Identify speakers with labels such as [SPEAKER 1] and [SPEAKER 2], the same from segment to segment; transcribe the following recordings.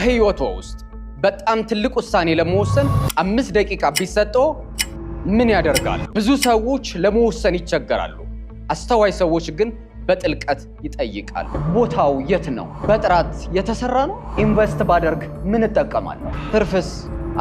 [SPEAKER 1] በህይወቶ ውስጥ በጣም ትልቅ ውሳኔ ለመወሰን 5 ደቂቃ ቢሰጠው ምን ያደርጋሉ? ብዙ ሰዎች ለመወሰን ይቸገራሉ። አስተዋይ ሰዎች ግን በጥልቀት ይጠይቃሉ። ቦታው የት ነው? በጥራት የተሰራ ነው? ኢንቨስት ባደርግ ምን እጠቀማለሁ? ትርፍስ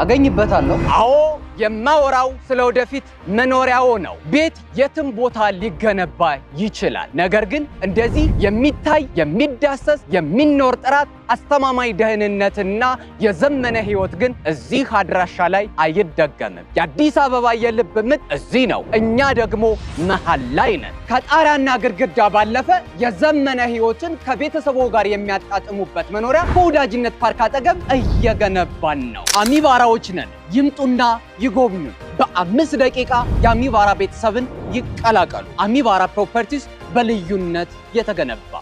[SPEAKER 1] አገኝበታለሁ? አዎ፣ የማወራው ስለወደፊት መኖሪያው ነው። ቤት የትም ቦታ ሊገነባ ይችላል። ነገር ግን እንደዚህ የሚታይ የሚዳሰስ የሚኖር ጥራት፣ አስተማማኝ ደህንነትና የዘመነ ህይወት ግን እዚህ አድራሻ ላይ አይደገምም። የአዲስ አበባ የልብ ምት እዚህ ነው። እኛ ደግሞ መሃል ላይ ነን። ከጣሪያና ግድግዳ ባለፈ የዘመነ ህይወትን ከቤተሰቦ ጋር የሚያጣጥሙበት መኖሪያ በወዳጅነት ፓርክ አጠገብ እየገነባን ነው። አሚባራዎች ነን። ይምጡና ይጎብኙ። በ5 ደቂቃ የአሚባራ ቤተሰብን ይቀላቀሉ። አሚባራ ፕሮፐርቲስ በልዩነት የተገነባ።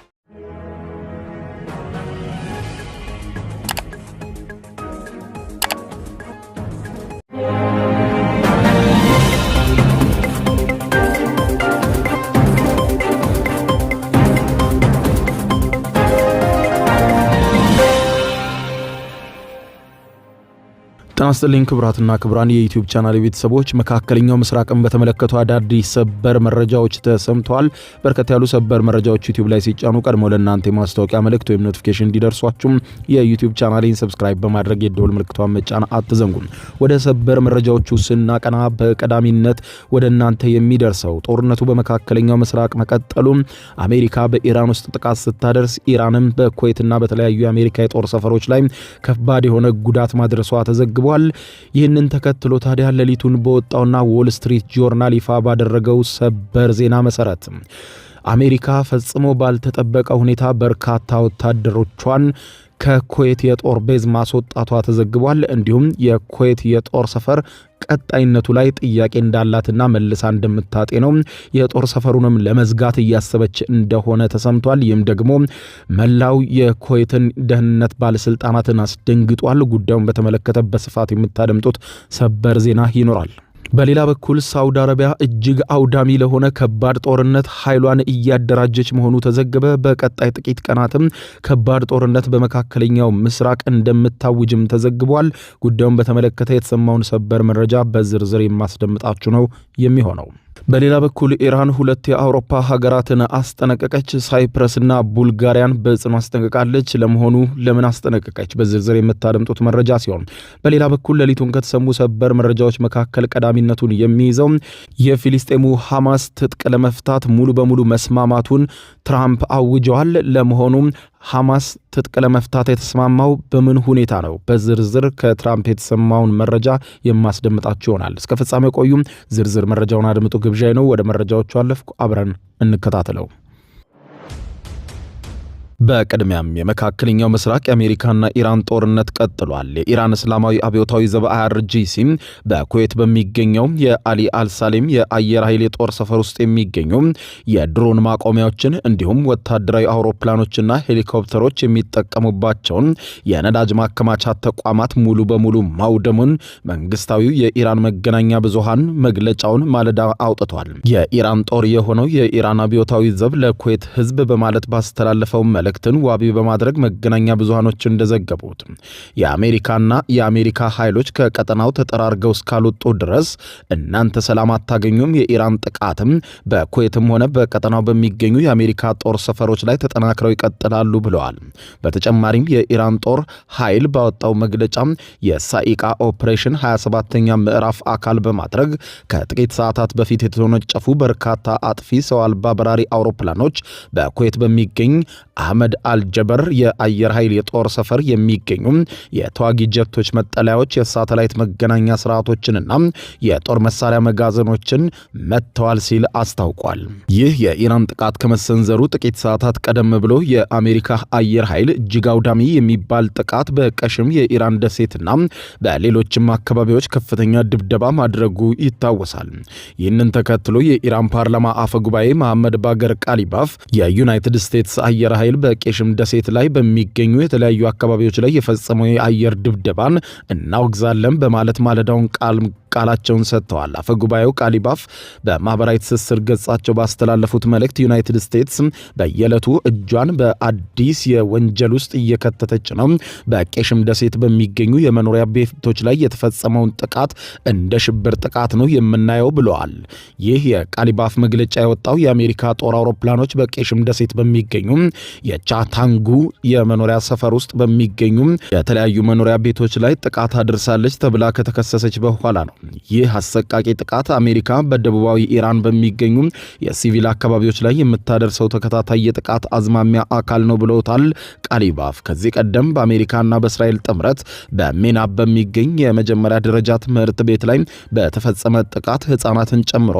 [SPEAKER 2] ጤናስጥልኝ ክብራትና ክብራን የዩቲዩብ ቻናል ቤተሰቦች፣ መካከለኛው ምስራቅን በተመለከቱ አዳዲስ ሰበር መረጃዎች ተሰምተዋል። በርከት ያሉ ሰበር መረጃዎች ዩቲዩብ ላይ ሲጫኑ ቀድሞ ለእናንተ የማስታወቂያ መልእክት ወይም ኖቲፊኬሽን እንዲደርሷችሁም የዩቲዩብ ቻናሌን ሰብስክራይብ በማድረግ የደወል ምልክቷን መጫን አትዘንጉም። ወደ ሰበር መረጃዎቹ ስናቀና በቀዳሚነት ወደ እናንተ የሚደርሰው ጦርነቱ በመካከለኛው ምስራቅ መቀጠሉ፣ አሜሪካ በኢራን ውስጥ ጥቃት ስታደርስ ኢራንም በኩዌትና በተለያዩ የአሜሪካ የጦር ሰፈሮች ላይ ከባድ የሆነ ጉዳት ማድረሷ ተዘግቧል። ይህንን ተከትሎ ታዲያ ሌሊቱን በወጣውና ዎል ስትሪት ጆርናል ይፋ ባደረገው ሰበር ዜና መሰረት አሜሪካ ፈጽሞ ባልተጠበቀ ሁኔታ በርካታ ወታደሮቿን ከኩዌት የጦር ቤዝ ማስወጣቷ ተዘግቧል። እንዲሁም የኩዌት የጦር ሰፈር ቀጣይነቱ ላይ ጥያቄ እንዳላትና መልሳ እንደምታጤነው የጦር ሰፈሩንም ለመዝጋት እያሰበች እንደሆነ ተሰምቷል። ይህም ደግሞ መላው የኩዌትን ደህንነት ባለስልጣናትን አስደንግጧል። ጉዳዩን በተመለከተ በስፋት የምታደምጡት ሰበር ዜና ይኖራል። በሌላ በኩል ሳውዲ አረቢያ እጅግ አውዳሚ ለሆነ ከባድ ጦርነት ኃይሏን እያደራጀች መሆኑ ተዘገበ። በቀጣይ ጥቂት ቀናትም ከባድ ጦርነት በመካከለኛው ምስራቅ እንደምታውጅም ተዘግቧል። ጉዳዩን በተመለከተ የተሰማውን ሰበር መረጃ በዝርዝር የማስደምጣችሁ ነው የሚሆነው። በሌላ በኩል ኢራን 2 የአውሮፓ ሀገራትን አስጠነቀቀች። ሳይፕረስና ቡልጋሪያን በጽኑ አስጠንቅቃለች። ለመሆኑ ለምን አስጠነቀቀች? በዝርዝር የምታደምጡት መረጃ ሲሆን፣ በሌላ በኩል ሌሊቱን ከተሰሙ ሰበር መረጃዎች መካከል ቀዳሚነቱን የሚይዘው የፊሊስጤሙ ሐማስ ትጥቅ ለመፍታት ሙሉ በሙሉ መስማማቱን ትራምፕ አውጀዋል። ለመሆኑ ሐማስ ትጥቅ ለመፍታት የተስማማው በምን ሁኔታ ነው? በዝርዝር ከትራምፕ የተሰማውን መረጃ የማስደምጣችሁ ይሆናል። እስከ ፍጻሜ ቆዩም። ዝርዝር መረጃውን አድምጡ ግብዣይ ነው። ወደ መረጃዎቹ አለፍኩ። አብረን እንከታተለው። በቅድሚያም የመካከለኛው ምስራቅ የአሜሪካና ኢራን ጦርነት ቀጥሏል። የኢራን እስላማዊ አብዮታዊ ዘብ IRGC በኩዌት በሚገኘው የአሊ አልሳሌም የአየር ኃይል የጦር ሰፈር ውስጥ የሚገኙ የድሮን ማቆሚያዎችን እንዲሁም ወታደራዊ አውሮፕላኖችና ሄሊኮፕተሮች የሚጠቀሙባቸውን የነዳጅ ማከማቻ ተቋማት ሙሉ በሙሉ ማውደሙን መንግስታዊው የኢራን መገናኛ ብዙሃን መግለጫውን ማለዳ አውጥቷል። የኢራን ጦር የሆነው የኢራን አብዮታዊ ዘብ ለኩዌት ህዝብ በማለት ባስተላለፈው መልእክትን ዋቢ በማድረግ መገናኛ ብዙሃኖች እንደዘገቡት የአሜሪካ ኃይሎች ከቀጠናው ተጠራርገው እስካልወጡ ድረስ እናንተ ሰላም አታገኙም። የኢራን ጥቃትም በኩዌትም ሆነ በቀጠናው በሚገኙ የአሜሪካ ጦር ሰፈሮች ላይ ተጠናክረው ይቀጥላሉ ብለዋል። በተጨማሪም የኢራን ጦር ኃይል ባወጣው መግለጫ የሳኢቃ ኦፕሬሽን 27ኛ ምዕራፍ አካል በማድረግ ከጥቂት ሰዓታት በፊት የተወነጨፉ በርካታ አጥፊ ሰው አልባ በራሪ አውሮፕላኖች በኩዌት በሚገኝ አህመድ አልጀበር የአየር ኃይል የጦር ሰፈር የሚገኙ የተዋጊ ጀቶች መጠለያዎች፣ የሳተላይት መገናኛ ስርዓቶችንና የጦር መሳሪያ መጋዘኖችን መተዋል ሲል አስታውቋል። ይህ የኢራን ጥቃት ከመሰንዘሩ ጥቂት ሰዓታት ቀደም ብሎ የአሜሪካ አየር ኃይል እጅግ አውዳሚ የሚባል ጥቃት በቀሽም የኢራን ደሴትና በሌሎችም አካባቢዎች ከፍተኛ ድብደባ ማድረጉ ይታወሳል። ይህንን ተከትሎ የኢራን ፓርላማ አፈ ጉባኤ መሐመድ ባገር ቃሊባፍ የዩናይትድ ስቴትስ አየር ኃይል በቄሽም ደሴት ላይ በሚገኙ የተለያዩ አካባቢዎች ላይ የፈጸመው የአየር ድብደባን እናወግዛለን በማለት ማለዳውን ቃል ቃላቸውን ሰጥተዋል። አፈጉባኤው ቃሊባፍ በማህበራዊ ትስስር ገጻቸው ባስተላለፉት መልእክት ዩናይትድ ስቴትስ በየዕለቱ እጇን በአዲስ የወንጀል ውስጥ እየከተተች ነው፣ በቄሽም ደሴት በሚገኙ የመኖሪያ ቤቶች ላይ የተፈጸመውን ጥቃት እንደ ሽብር ጥቃት ነው የምናየው ብለዋል። ይህ የቃሊባፍ መግለጫ የወጣው የአሜሪካ ጦር አውሮፕላኖች በቄሽም ደሴት በሚገኙ የቻታንጉ የመኖሪያ ሰፈር ውስጥ በሚገኙ የተለያዩ መኖሪያ ቤቶች ላይ ጥቃት አድርሳለች ተብላ ከተከሰሰች በኋላ ነው። ይህ አሰቃቂ ጥቃት አሜሪካ በደቡባዊ ኢራን በሚገኙ የሲቪል አካባቢዎች ላይ የምታደርሰው ተከታታይ የጥቃት አዝማሚያ አካል ነው ብለውታል ቃሊባፍ። ከዚህ ቀደም በአሜሪካና በእስራኤል ጥምረት በሜናብ በሚገኝ የመጀመሪያ ደረጃ ትምህርት ቤት ላይ በተፈጸመ ጥቃት ሕፃናትን ጨምሮ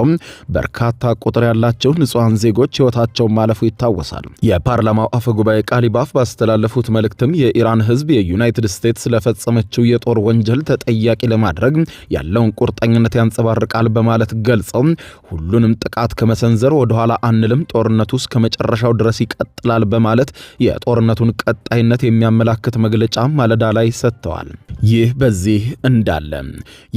[SPEAKER 2] በርካታ ቁጥር ያላቸው ንጹሐን ዜጎች ሕይወታቸውን ማለፉ ይታወሳል። የፓርላማው አፈ ጉባኤ ቃሊባፍ ባስተላለፉት መልእክትም የኢራን ሕዝብ የዩናይትድ ስቴትስ ለፈጸመችው የጦር ወንጀል ተጠያቂ ለማድረግ ያለውን ቁርጠኝነት ያንጸባርቃል በማለት ገልጸው ሁሉንም ጥቃት ከመሰንዘር ወደኋላ አንልም፣ ጦርነቱ እስከ መጨረሻው ድረስ ይቀጥላል በማለት የጦርነቱን ቀጣይነት የሚያመላክት መግለጫ ማለዳ ላይ ሰጥተዋል። ይህ በዚህ እንዳለ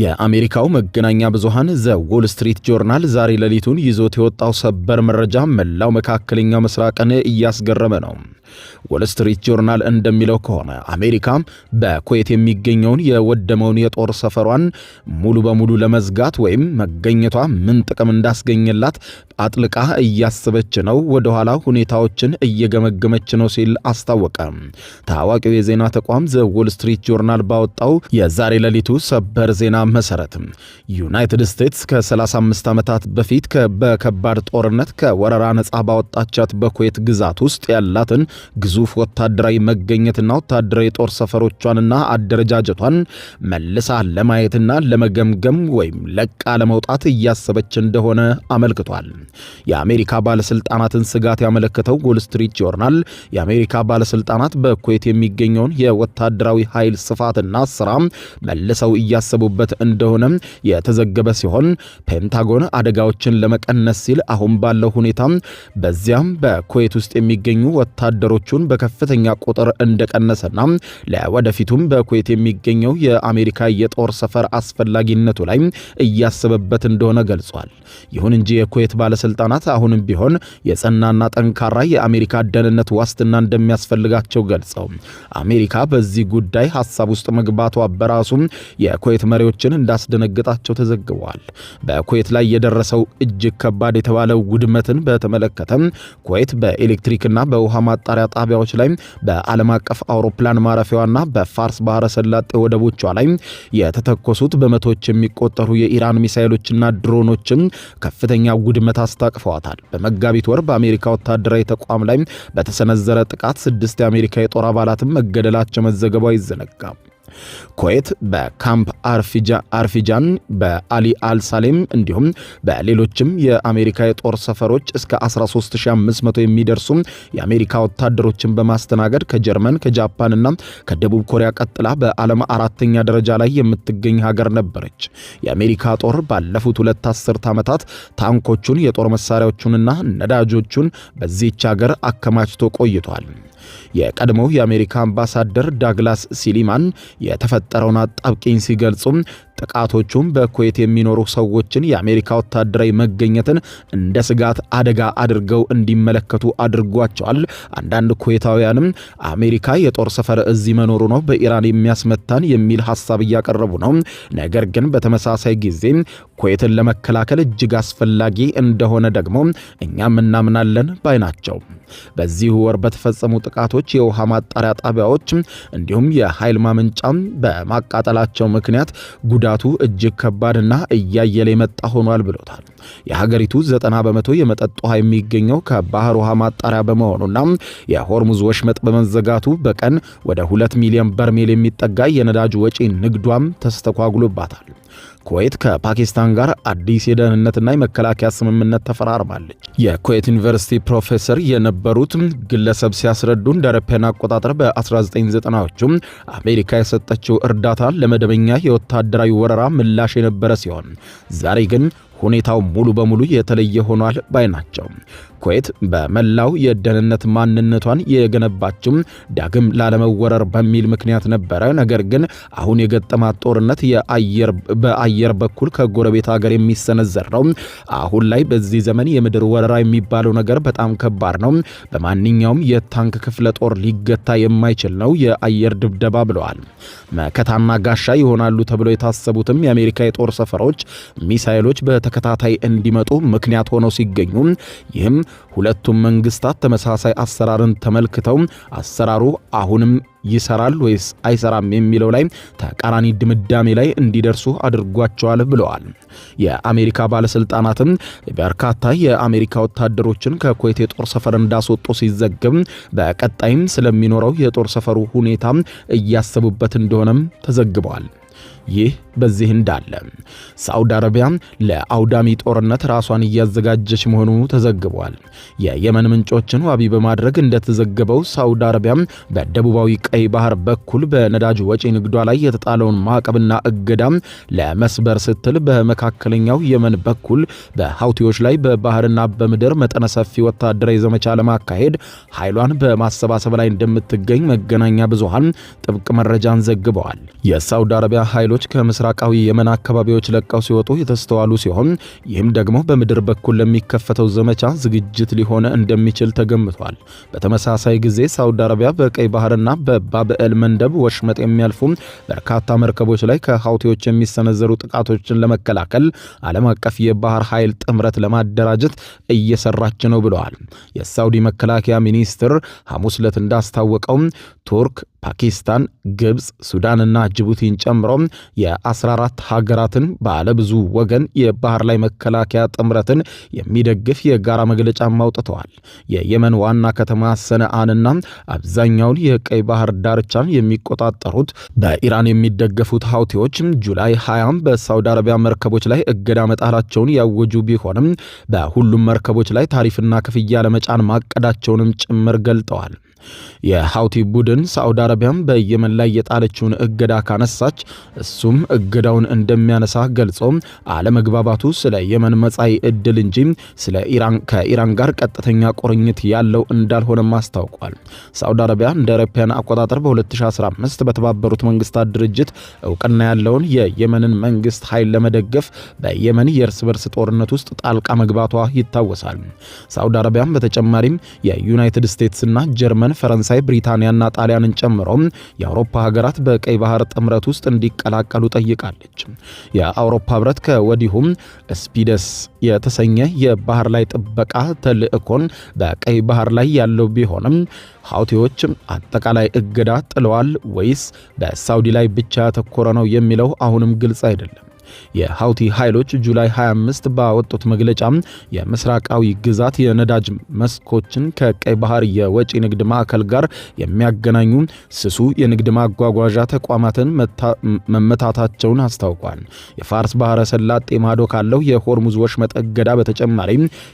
[SPEAKER 2] የአሜሪካው መገናኛ ብዙሃን ዘ ዎል ስትሪት ጆርናል ዛሬ ሌሊቱን ይዞት የወጣው ሰበር መረጃ መላው መካከለኛው ምስራቅን እያስገረመ ነው። ዎል ስትሪት ጆርናል እንደሚለው ከሆነ አሜሪካ በኩዌት የሚገኘውን የወደመውን የጦር ሰፈሯን ሙሉ በሙሉ ለመዝጋት ወይም መገኘቷ ምን ጥቅም እንዳስገኘላት አጥልቃ እያሰበች ነው፣ ወደ ኋላ ሁኔታዎችን እየገመገመች ነው ሲል አስታወቀ። ታዋቂው የዜና ተቋም ዘ ዎል ስትሪት ጆርናል ባወጣው የዛሬ ሌሊቱ ሰበር ዜና መሰረት ዩናይትድ ስቴትስ ከ35 ዓመታት በፊት በከባድ ጦርነት ከወረራ ነጻ ባወጣቻት በኩዌት ግዛት ውስጥ ያላትን ግዙፍ ወታደራዊ መገኘትና ወታደራዊ ጦር ሰፈሮቿንና አደረጃጀቷን መልሳ ለማየትና ለመገምገም ወይም ለቃ ለመውጣት እያሰበች እንደሆነ አመልክቷል። የአሜሪካ ባለስልጣናትን ስጋት ያመለከተው ዎል ስትሪት ጆርናል የአሜሪካ ባለስልጣናት በኩዌት የሚገኘውን የወታደራዊ ኃይል ስፋትና ስራ መልሰው እያሰቡበት እንደሆነ የተዘገበ ሲሆን ፔንታጎን አደጋዎችን ለመቀነስ ሲል አሁን ባለው ሁኔታ በዚያም በኩዌት ውስጥ የሚገኙ ወታደሮቹን በከፍተኛ ቁጥር እንደቀነሰና ለወደፊቱም በኩዌት የሚገኘው የአሜሪካ የጦር ሰፈር አስፈላጊነቱ ላይ እያሰበበት እንደሆነ ገልጿል። ይሁን እንጂ የኩዌት ባለስልጣናት አሁንም ቢሆን የጸናና ጠንካራ የአሜሪካ ደህንነት ዋስትና እንደሚያስፈልጋቸው ገልጸው አሜሪካ በዚህ ጉዳይ ሐሳብ ውስጥ መግባቷ በራሱ የኩዌት መሪዎችን እንዳስደነገጣቸው ተዘግቧል። በኩዌት ላይ የደረሰው እጅግ ከባድ የተባለው ውድመትን በተመለከተ ኩዌት በኤሌክትሪክና በውሃ ማጣሪያ ጣቢያዎች ላይ በዓለም አቀፍ አውሮፕላን ማረፊያዋና በፋርስ ባህረ ሰላጤ ወደቦቿ ላይ የተተኮሱት በመቶዎች የሚቆጠሩ የኢራን ሚሳኤሎችና ድሮኖችን ከፍተኛ ውድመት አስታቅፈዋታል። በመጋቢት ወር በአሜሪካ ወታደራዊ ተቋም ላይ በተሰነዘረ ጥቃት 6 የአሜሪካ የጦር አባላትን መገደላቸው መዘገቡ አይዘነጋም። ኩዌት በካምፕ አርፊጃን በአሊ አልሳሌም እንዲሁም በሌሎችም የአሜሪካ የጦር ሰፈሮች እስከ 13500 የሚደርሱ የአሜሪካ ወታደሮችን በማስተናገድ ከጀርመን ከጃፓንና ከደቡብ ኮሪያ ቀጥላ በዓለም 4ኛ ደረጃ ላይ የምትገኝ ሀገር ነበረች። የአሜሪካ ጦር ባለፉት 2 አስርት ዓመታት ታንኮቹን የጦር መሳሪያዎቹንና ነዳጆቹን በዚህች ሀገር አከማችቶ ቆይቷል። የቀድሞው የአሜሪካ አምባሳደር ዳግላስ ሲሊማን የተፈጠረውን አጣብቂኝ ሲገልጹ ጥቃቶቹም በኩዌት የሚኖሩ ሰዎችን የአሜሪካ ወታደራዊ መገኘትን እንደ ስጋት አደጋ አድርገው እንዲመለከቱ አድርጓቸዋል። አንዳንድ ኩዌታውያንም አሜሪካ የጦር ሰፈር እዚህ መኖሩ ነው በኢራን የሚያስመታን የሚል ሐሳብ እያቀረቡ ነው። ነገር ግን በተመሳሳይ ጊዜ ኩዌትን ለመከላከል እጅግ አስፈላጊ እንደሆነ ደግሞ እኛም እናምናለን ባይ ናቸው። በዚህ ወር በተፈጸሙ ጥቃቶች የውሃ ማጣሪያ ጣቢያዎች እንዲሁም የኃይል ማመንጫ በማቃጠላቸው ምክንያት ጉዳቱ እጅግ ከባድና እያየለ የመጣ ሆኗል ብሎታል። የሀገሪቱ 90 በመቶ የመጠጥ ውሃ የሚገኘው ከባህር ውሃ ማጣሪያ በመሆኑና የሆርሙዝ ወሽመጥ በመዘጋቱ በቀን ወደ 2 ሚሊዮን በርሜል የሚጠጋ የነዳጅ ወጪ ንግዷም ተስተጓጉሎባታል። ኩዌት ከፓኪስታን ጋር አዲስ የደህንነትና የመከላከያ ስምምነት ተፈራርማለች። የኩዌት ዩኒቨርሲቲ ፕሮፌሰር የነበሩት ግለሰብ ሲያስረዱ እንደ አውሮፓውያን አቆጣጠር በ1990ዎቹ አሜሪካ የሰጠችው እርዳታ ለመደበኛ የወታደራዊ ወረራ ምላሽ የነበረ ሲሆን ዛሬ ግን ሁኔታው ሙሉ በሙሉ የተለየ ሆኗል ባይ ናቸው። ኩዌት በመላው የደህንነት ማንነቷን የገነባችው ዳግም ላለመወረር በሚል ምክንያት ነበረ። ነገር ግን አሁን የገጠማት ጦርነት በአየር በኩል ከጎረቤት ሀገር የሚሰነዘር ነው። አሁን ላይ በዚህ ዘመን የምድር ወረራ የሚባለው ነገር በጣም ከባድ ነው። በማንኛውም የታንክ ክፍለ ጦር ሊገታ የማይችል ነው የአየር ድብደባ ብለዋል። መከታና ጋሻ ይሆናሉ ተብለው የታሰቡትም የአሜሪካ የጦር ሰፈሮች ሚሳኤሎች በተከታታይ እንዲመጡ ምክንያት ሆነው ሲገኙ ይህም ሁለቱም መንግስታት ተመሳሳይ አሰራርን ተመልክተው አሰራሩ አሁንም ይሰራል ወይስ አይሰራም የሚለው ላይ ተቃራኒ ድምዳሜ ላይ እንዲደርሱ አድርጓቸዋል ብለዋል። የአሜሪካ ባለስልጣናትም በርካታ የአሜሪካ ወታደሮችን ከኩዌት የጦር ሰፈር እንዳስወጡ ሲዘገብ በቀጣይም ስለሚኖረው የጦር ሰፈሩ ሁኔታ እያሰቡበት እንደሆነም ተዘግበዋል። ይህ በዚህ እንዳለ ሳዑዲ አረቢያ ለአውዳሚ ጦርነት ራሷን እያዘጋጀች መሆኑ ተዘግቧል። የየመን ምንጮችን ዋቢ በማድረግ እንደተዘገበው ሳዑዲ አረቢያ በደቡባዊ ቀይ ባህር በኩል በነዳጅ ወጪ ንግዷ ላይ የተጣለውን ማዕቀብና እገዳ ለመስበር ስትል በመካከለኛው የመን በኩል በሐውቲዎች ላይ በባህርና በምድር መጠነ ሰፊ ወታደራዊ ዘመቻ ለማካሄድ ኃይሏን በማሰባሰብ ላይ እንደምትገኝ መገናኛ ብዙሃን ጥብቅ መረጃን ዘግበዋል። የሳዑዲ አረቢያ ኃይሎች ከምስራቃዊ የመን አካባቢዎች ለቀው ሲወጡ የተስተዋሉ ሲሆን ይህም ደግሞ በምድር በኩል ለሚከፈተው ዘመቻ ዝግጅት ሊሆን እንደሚችል ተገምቷል። በተመሳሳይ ጊዜ ሳዑዲ አረቢያ በቀይ ባህርና በባብኤል መንደብ ወሽመጥ የሚያልፉ በርካታ መርከቦች ላይ ከሐውቲዎች የሚሰነዘሩ ጥቃቶችን ለመከላከል ዓለም አቀፍ የባህር ኃይል ጥምረት ለማደራጀት እየሰራች ነው ብለዋል። የሳዑዲ መከላከያ ሚኒስትር ሐሙስ ዕለት እንዳስታወቀው ቱርክ፣ ፓኪስታን፣ ግብጽ፣ ሱዳንና ጅቡቲን ጨምሮ የ14 ሀገራትን ባለ ብዙ ወገን የባህር ላይ መከላከያ ጥምረትን የሚደግፍ የጋራ መግለጫ አውጥተዋል። የየመን ዋና ከተማ ሰነአንና አብዛኛውን የቀይ ባህር ዳርቻን የሚቆጣጠሩት በኢራን የሚደገፉት ሐውቲዎች ጁላይ 20 በሳዑዲ አረቢያ መርከቦች ላይ እገዳ መጣላቸውን ያወጁ ቢሆንም በሁሉም መርከቦች ላይ ታሪፍና ክፍያ ለመጫን ማቀዳቸውንም ጭምር ገልጠዋል። የሐውቲ ቡድን ሳዑዲ አረቢያም በየመን ላይ የጣለችውን እገዳ ካነሳች እሱም እገዳውን እንደሚያነሳ ገልጾ አለመግባባቱ ስለ የመን መጻኢ ዕድል እንጂ ከኢራን ጋር ቀጥተኛ ቁርኝት ያለው እንዳልሆነም አስታውቋል። ሳዑዲ አረቢያ እንደ አውሮፓውያን አቆጣጠር በ2015 በተባበሩት መንግስታት ድርጅት እውቅና ያለውን የየመንን መንግስት ኃይል ለመደገፍ በየመን የእርስ በርስ ጦርነት ውስጥ ጣልቃ መግባቷ ይታወሳል። ሳዑዲ አረቢያም በተጨማሪም የዩናይትድ ስቴትስና ጀርመን፣ ፈረንሳይ፣ ብሪታንያና ጣሊያንን ጨምሮ የአውሮፓ ሀገራት በቀይ ባህር ጥምረት ውስጥ እንዲቀላቀሉ ጠይቃለች። የአውሮፓ ህብረት ከወዲሁም ስፒደስ የተሰኘ የባህር ላይ ጥበቃ ተልዕኮን በቀይ ባህር ላይ ያለው ቢሆንም ሐውቲዎች አጠቃላይ እገዳ ጥለዋል ወይስ በሳዑዲ ላይ ብቻ ያተኮረ ነው የሚለው አሁንም ግልጽ አይደለም። የሐውቲ ኃይሎች ጁላይ 25 ባወጡት መግለጫ የምስራቃዊ ግዛት የነዳጅ መስኮችን ከቀይ ባህር የወጪ ንግድ ማዕከል ጋር የሚያገናኙ ስሱ የንግድ ማጓጓዣ ተቋማትን መመታታቸውን አስታውቋል። የፋርስ ባህረ ሰላጤ ማዶ ካለው የሆርሙዝ ወሽመጥ እገዳ በተጨማሪ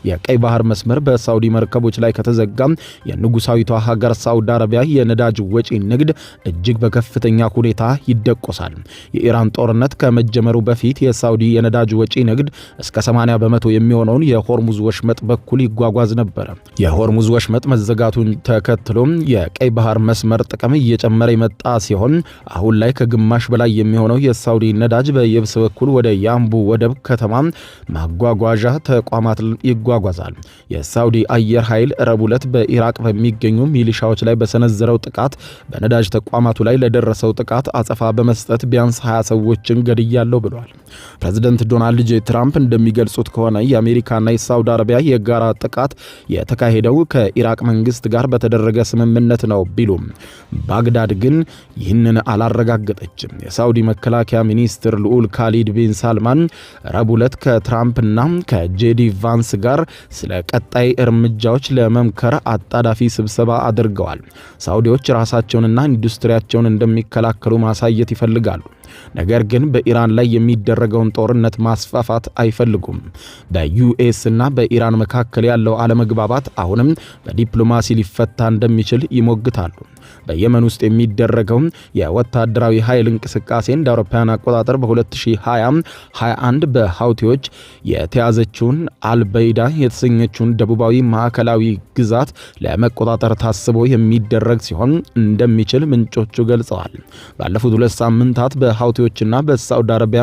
[SPEAKER 2] የቀይ ባህር መስመር በሳዑዲ መርከቦች ላይ ከተዘጋ የንጉሳዊቷ ሀገር ሳዑዲ አረቢያ የነዳጅ ወጪ ንግድ እጅግ በከፍተኛ ሁኔታ ይደቆሳል። የኢራን ጦርነት ከመጀመሩ በፊት የሳዑዲ የነዳጅ ወጪ ንግድ እስከ 80 በመቶ የሚሆነውን የሆርሙዝ ወሽመጥ በኩል ይጓጓዝ ነበር። የሆርሙዝ ወሽመጥ መዘጋቱን ተከትሎ የቀይ ባህር መስመር ጥቅም እየጨመረ የመጣ ሲሆን አሁን ላይ ከግማሽ በላይ የሚሆነው የሳዑዲ ነዳጅ በየብስ በኩል ወደ ያምቡ ወደብ ከተማ ማጓጓዣ ተቋማት ይጓጓዛል። የሳዑዲ አየር ኃይል ረቡዕ ዕለት በኢራቅ በሚገኙ ሚሊሻዎች ላይ በሰነዘረው ጥቃት በነዳጅ ተቋማቱ ላይ ለደረሰው ጥቃት አጸፋ በመስጠት ቢያንስ 20 ሰዎችን ገድያለሁ ብሏል። ፕሬዝዳንት ዶናልድ ጄ ትራምፕ እንደሚገልጹት ከሆነ የአሜሪካና የሳዑዲ አረቢያ የጋራ ጥቃት የተካሄደው ከኢራቅ መንግስት ጋር በተደረገ ስምምነት ነው ቢሉም ባግዳድ ግን ይህንን አላረጋገጠችም። የሳዑዲ መከላከያ ሚኒስትር ልዑል ካሊድ ቢን ሳልማን ረቡዕ ዕለት ከትራምፕና ከጄዲ ቫንስ ጋር ስለ ቀጣይ እርምጃዎች ለመምከር አጣዳፊ ስብሰባ አድርገዋል። ሳዑዲዎች ራሳቸውንና ኢንዱስትሪያቸውን እንደሚከላከሉ ማሳየት ይፈልጋሉ። ነገር ግን በኢራን ላይ የሚደረገውን ጦርነት ማስፋፋት አይፈልጉም። በዩኤስ እና በኢራን መካከል ያለው አለመግባባት አሁንም በዲፕሎማሲ ሊፈታ እንደሚችል ይሞግታሉ። በየመን ውስጥ የሚደረገው የወታደራዊ ኃይል እንቅስቃሴ እንደ አውሮፓውያን አቆጣጠር በ2021 በሃውቲዎች የተያዘችውን አልበይዳ የተሰኘችውን ደቡባዊ ማዕከላዊ ግዛት ለመቆጣጠር ታስቦ የሚደረግ ሲሆን እንደሚችል ምንጮቹ ገልጸዋል። ባለፉት 2 ሳምንታት በሃውቲዎችና በሳውዲ አረቢያ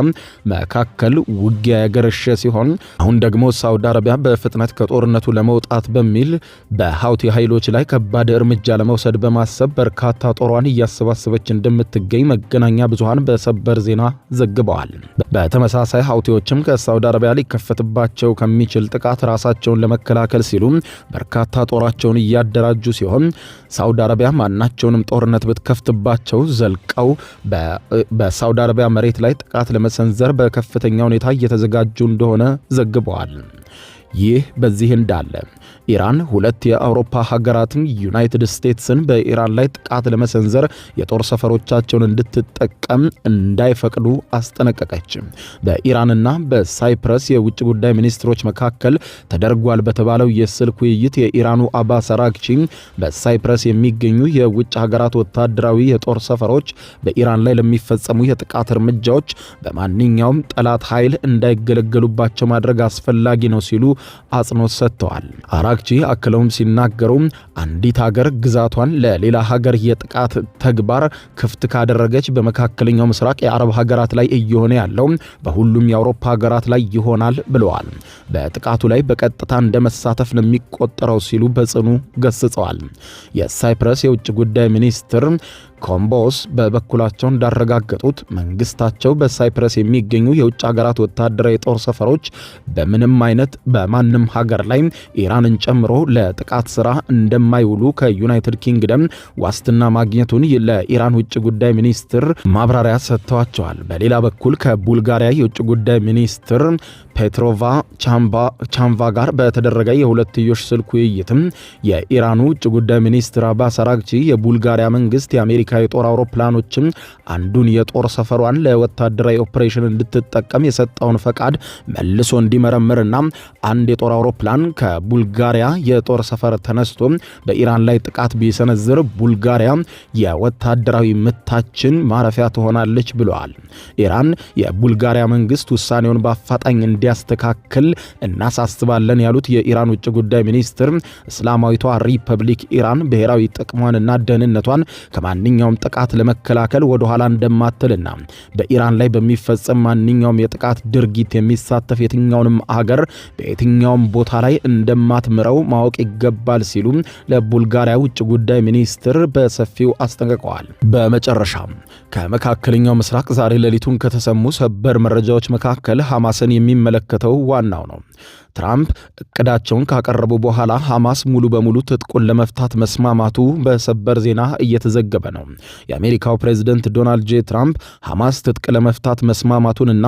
[SPEAKER 2] መካከል ውጊያ ያገረሸ ሲሆን አሁን ደግሞ ሳውዲ አረቢያ በፍጥነት ከጦርነቱ ለመውጣት በሚል በሃውቲ ኃይሎች ላይ ከባድ እርምጃ ለመውሰድ በማሰብ በርካታ ጦሯን እያሰባሰበች እንደምትገኝ መገናኛ ብዙሃን በሰበር ዜና ዘግበዋል። በተመሳሳይ ሃውቲዎችም ከሳውዲ አረቢያ ሊከፈትባቸው ከሚችል ጥቃት ራሳቸውን ለመከላከል ሲሉ በርካታ ጦራቸውን እያደራጁ ሲሆን ሳውዲ አረቢያ ማናቸውንም ጦርነት ብትከፍትባቸው ዘልቀው በሳውዲ አረቢያ መሬት ላይ ጥቃት ለመሰንዘር በከፍተኛ ሁኔታ እየተዘጋጁ እንደሆነ ዘግበዋል። ይህ በዚህ እንዳለ ኢራን 2 የአውሮፓ ሀገራትን ዩናይትድ ስቴትስን በኢራን ላይ ጥቃት ለመሰንዘር የጦር ሰፈሮቻቸውን እንድትጠቀም እንዳይፈቅዱ አስጠነቀቀች። በኢራንና በሳይፕረስ የውጭ ጉዳይ ሚኒስትሮች መካከል ተደርጓል በተባለው የስልክ ውይይት የኢራኑ አባስ አራግቺ በሳይፕረስ የሚገኙ የውጭ ሀገራት ወታደራዊ የጦር ሰፈሮች በኢራን ላይ ለሚፈጸሙ የጥቃት እርምጃዎች በማንኛውም ጠላት ኃይል እንዳይገለገሉባቸው ማድረግ አስፈላጊ ነው ሲሉ አጽንኦት ሰጥተዋል። አራግቺ አክለውም ሲናገሩ አንዲት ሀገር ግዛቷን ለሌላ ሀገር የጥቃት ተግባር ክፍት ካደረገች በመካከለኛው ምስራቅ የአረብ ሀገራት ላይ እየሆነ ያለው በሁሉም የአውሮፓ ሀገራት ላይ ይሆናል ብለዋል። በጥቃቱ ላይ በቀጥታ እንደመሳተፍ ነው የሚቆጠረው ሲሉ በጽኑ ገስጸዋል። የሳይፕረስ የውጭ ጉዳይ ሚኒስትር ኮምቦስ በበኩላቸው እንዳረጋገጡት መንግስታቸው በሳይፕረስ የሚገኙ የውጭ ሀገራት ወታደራዊ የጦር ሰፈሮች በምንም አይነት በማንም ሀገር ላይ ኢራንን ጨምሮ ለጥቃት ስራ እንደማይውሉ ከዩናይትድ ኪንግደም ዋስትና ማግኘቱን ለኢራን ውጭ ጉዳይ ሚኒስትር ማብራሪያ ሰጥተዋቸዋል። በሌላ በኩል ከቡልጋሪያ የውጭ ጉዳይ ሚኒስትር ፔትሮቫ ቻምቫ ጋር በተደረገ የሁለትዮሽ ስልክ ውይይትም የኢራኑ ውጭ ጉዳይ ሚኒስትር አባስ አራግቺ የቡልጋሪያ መንግስት የአሜሪካ የጦር አውሮፕላኖችን አንዱን የጦር ሰፈሯን ለወታደራዊ ኦፕሬሽን እንድትጠቀም የሰጠውን ፈቃድ መልሶ እንዲመረምርና አንድ የጦር አውሮፕላን ከቡልጋሪያ የጦር ሰፈር ተነስቶ በኢራን ላይ ጥቃት ቢሰነዝር ቡልጋሪያ የወታደራዊ ምታችን ማረፊያ ትሆናለች ብለዋል። ኢራን የቡልጋሪያ መንግስት ውሳኔውን በአፋጣኝ እንዲያስተካክል እናሳስባለን ያሉት የኢራን ውጭ ጉዳይ ሚኒስትር እስላማዊቷ ሪፐብሊክ ኢራን ብሔራዊ ጥቅሟንና ደህንነቷን ከማንኛውም ጥቃት ለመከላከል ወደ ኋላ እንደማትልና በኢራን ላይ በሚፈጸም ማንኛውም የጥቃት ድርጊት የሚሳተፍ የትኛውንም ሀገር በየትኛውም ቦታ ላይ እንደማትምረው ማወቅ ይገባል ሲሉ ለቡልጋሪያ ውጭ ጉዳይ ሚኒስትር በሰፊው አስጠንቅቀዋል። በመጨረሻም ከመካከለኛው ምስራቅ ዛሬ ሌሊቱን ከተሰሙ ሰበር መረጃዎች መካከል ሐማስን የሚመለከተው ዋናው ነው። ትራምፕ እቅዳቸውን ካቀረቡ በኋላ ሐማስ ሙሉ በሙሉ ትጥቁን ለመፍታት መስማማቱ በሰበር ዜና እየተዘገበ ነው። የአሜሪካው ፕሬዝደንት ዶናልድ ጄ ትራምፕ ሐማስ ትጥቅ ለመፍታት መስማማቱንና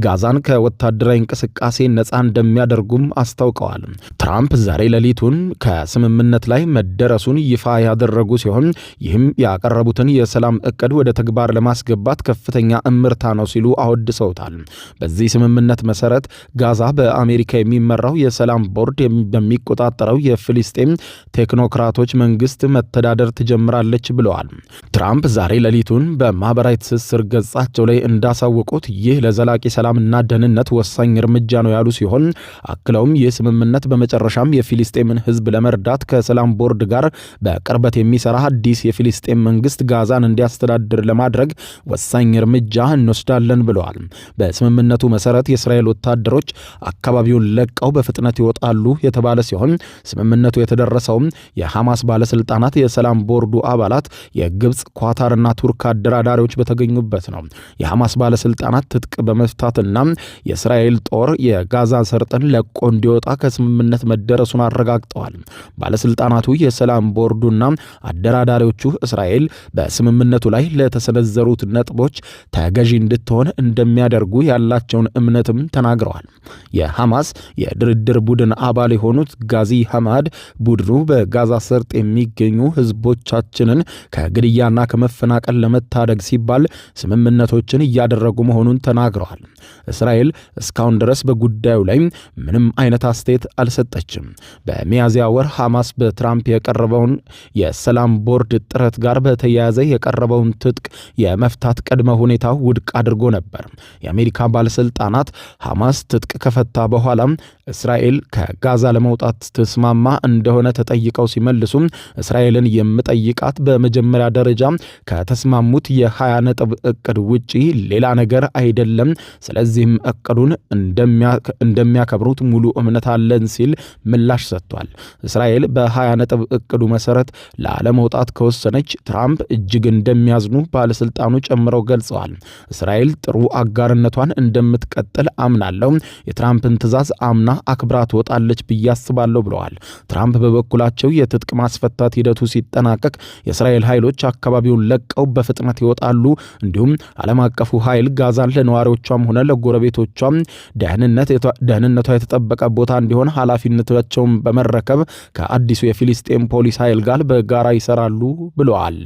[SPEAKER 2] ጋዛን ከወታደራዊ እንቅስቃሴ ነፃ እንደሚያደርጉም አስታውቀዋል። ትራምፕ ዛሬ ሌሊቱን ከስምምነት ላይ መደረሱን ይፋ ያደረጉ ሲሆን ይህም ያቀረቡትን የሰላም እቅድ ወደ ተግባር ለማስገባት ከፍተኛ እምርታ ነው ሲሉ አወድሰውታል። በዚህ ስምምነት መሰረት ጋዛ በአሜሪካ የሚመራው የሰላም ቦርድ በሚቆጣጠረው የፍልስጤም ቴክኖክራቶች መንግስት መተዳደር ትጀምራለች ብለዋል። ትራምፕ ዛሬ ሌሊቱን በማህበራዊ ትስስር ገጻቸው ላይ እንዳሳወቁት ይህ ለዘላቂ ሰላምና ደህንነት ወሳኝ እርምጃ ነው ያሉ ሲሆን አክለውም ይህ ስምምነት በመጨረሻም የፊልስጤምን ህዝብ ለመርዳት ከሰላም ቦርድ ጋር በቅርበት የሚሰራ አዲስ የፊልስጤም መንግስት ጋዛን እንዲያስተዳድር ለማድረግ ወሳኝ እርምጃ እንወስዳለን ብለዋል። በስምምነቱ መሰረት የእስራኤል ወታደሮች አካባቢውን ለቀው በፍጥነት ይወጣሉ የተባለ ሲሆን ስምምነቱ የተደረሰውም የሐማስ ባለስልጣናት፣ የሰላም ቦርዱ አባላት፣ የግብጽ ኳታርና ቱርክ አደራዳሪዎች በተገኙበት ነው። የሐማስ ባለስልጣናት ትጥቅ በመፍታትና የእስራኤል ጦር የጋዛ ሰርጥን ለቆ እንዲወጣ ከስምምነት መደረሱን አረጋግጠዋል። ባለስልጣናቱ የሰላም ቦርዱና አደራዳሪዎቹ እስራኤል በስምምነቱ ላይ ለተሰነዘሩት ነጥቦች ተገዢ እንድትሆን እንደሚያደርጉ ያላቸውን እምነትም ተናግረዋል። የሐማስ የድርድር ቡድን አባል የሆኑት ጋዚ ሐማድ ቡድኑ በጋዛ ሰርጥ የሚገኙ ህዝቦቻችንን ከግድያና ከመፈናቀል ለመታደግ ሲባል ስምምነቶችን እያደረጉ መሆኑን ተናግረዋል። እስራኤል እስካሁን ድረስ በጉዳዩ ላይ ምንም አይነት አስተያየት አልሰጠችም። በሚያዝያ ወር ሐማስ በትራምፕ የቀረበውን የሰላም ቦርድ ጥረት ጋር በተያያዘ የቀረበውን ትጥቅ የመፍታት ቅድመ ሁኔታ ውድቅ አድርጎ ነበር። የአሜሪካ ባለስልጣናት ሐማስ ትጥቅ ከፈታ በኋላ እስራኤል ከጋዛ ለመውጣት ተስማማ እንደሆነ ተጠይቀው ሲመልሱ እስራኤልን የምጠይቃት በመጀመሪያ ደረጃ ከተስማሙት የ20 ነጥብ እቅድ ውጪ ሌላ ነገር አይደለም፣ ስለዚህም እቅዱን እንደሚያከብሩት ሙሉ እምነት አለን ሲል ምላሽ ሰጥቷል። እስራኤል በ20 ነጥብ እቅዱ መሰረት ላለመውጣት ከወሰነች ትራምፕ እጅግ እንደሚያዝኑ ባለስልጣኑ ጨምረው ገልጸዋል። እስራኤል ጥሩ አጋርነቷን እንደምትቀጥል አምናለሁ፣ የትራምፕን ትዕዛዝ አምና አክብራ ትወጣለች ብዬ አስባለሁ ብለዋል። ትራምፕ በበኩላቸው የትጥቅ ማስፈታት ሂደቱ ሲጠናቀቅ የእስራኤል ኃይሎች አካባቢውን ለቀው በፍጥነት ይወጣሉ፣ እንዲሁም ዓለም አቀፉ ኃይል ጋዛን ለነዋሪዎቿም ሆነ ለጎረቤቶቿም ደህንነቷ የተጠበቀ ቦታ እንዲሆን ኃላፊነታቸውን በመረከብ ከአዲሱ የፊሊስጤም ፖሊስ ኃይል ጋር በጋራ ይሰራሉ ብለዋል።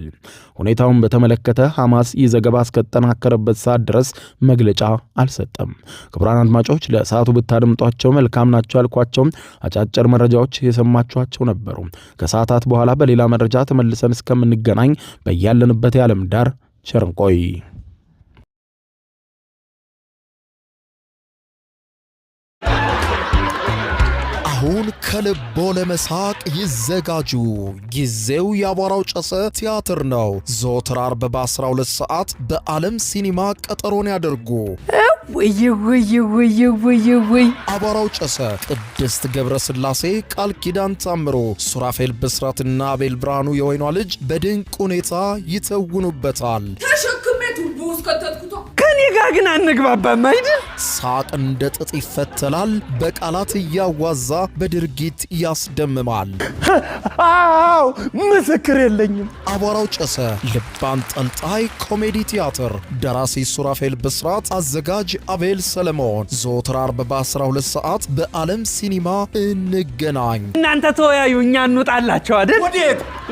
[SPEAKER 2] ሁኔታውን በተመለከተ ሐማስ ይህ ዘገባ እስከተጠናከረበት ሰዓት ድረስ መግለጫ አልሰጠም። ክቡራን አድማጮች ለሰዓቱ ብታደምጧቸው መልካም ናቸው ያልኳቸው አጫጭር መረጃዎች የሰማችኋቸው ነበሩ። ከሰዓታት በኋላ በሌላ መረጃ ተመልሰን እስከምንገናኝ በያለንበት የዓለም ዳር ቸር እንቆይ።
[SPEAKER 3] አሁን ከልቦ ለመሳቅ ይዘጋጁ። ጊዜው የአቧራው ጨሰ ቲያትር ነው። ዘወትር ዓርብ በ12 ሰዓት በዓለም ሲኒማ ቀጠሮን ያደርጉ። ወይ አቧራው ጨሰ ቅድስት ገብረስላሴ፣ ቃል ኪዳን ታምሮ፣ ሱራፌል ብስራትና አቤል ብርሃኑ የወይኗ ልጅ በድንቅ ሁኔታ ይተውኑበታል።
[SPEAKER 4] ከኔ ጋር ግን አንግባባም አይደል?
[SPEAKER 3] ሳቅ እንደ ጥጥ ይፈተላል፣ በቃላት እያዋዛ በድርጊት ያስደምማል።
[SPEAKER 4] አዎ ምስክር የለኝም።
[SPEAKER 3] አቧራው ጨሰ ልብ አንጠልጣይ ኮሜዲ ቲያትር፣ ደራሲ ሱራፌል ብስራት፣ አዘጋጅ አቤል ሰለሞን። ዘወትር ዓርብ በ12 ሰዓት በዓለም ሲኒማ እንገናኝ።
[SPEAKER 4] እናንተ ተወያዩ፣ እኛ እንውጣላቸው አይደል?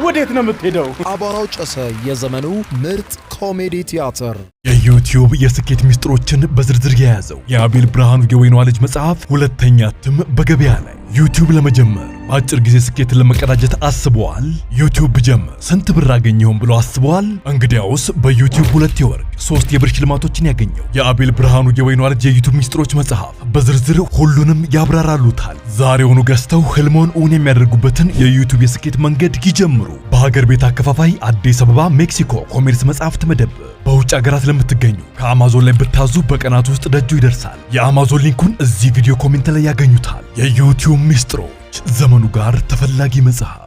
[SPEAKER 4] ወዴት ነው የምትሄደው?
[SPEAKER 3] አቧራው ጨሰ የዘመኑ ምርጥ ኮሜዲ ቲያትር።
[SPEAKER 5] የዩቲዩብ የስኬት ሚስጥሮችን በዝርዝር የያዘው የአቤል ብርሃኑ የወይኗ ልጅ መጽሐፍ ሁለተኛ እትም በገበያ ላይ። ዩቲዩብ ለመጀመር በአጭር ጊዜ ስኬትን ለመቀዳጀት አስበዋል? ዩቲዩብ ብጀምር ስንት ብር አገኘሁም ብሎ አስበዋል? እንግዲያውስ በዩቲዩብ 2 የወርቅ 3 የብር ሽልማቶችን ያገኘው የአቤል ብርሃኑ የወይኗ ልጅ የዩቲዩብ ሚስጥሮች መጽሐፍ በዝርዝር ሁሉንም ያብራራሉታል። ዛሬውኑ ገዝተው ህልሞን እውን የሚያደርጉበትን የዩቲዩብ የስኬት መንገድ ይጀምሩ። በሀገር ቤት አከፋፋይ አዲስ አበባ ሜክሲኮ ኮሜርስ መጽሐፍት መደብር። በውጭ ሀገራት ለምትገኙ ከአማዞን ላይ ብታዙ በቀናት ውስጥ ደጁ ይደርሳል። የአማዞን ሊንኩን እዚህ ቪዲዮ ኮሜንት ላይ ያገኙታል። የዩቲዩብ ሚስጥሮች፣ ዘመኑ ጋር ተፈላጊ መጽሐፍ።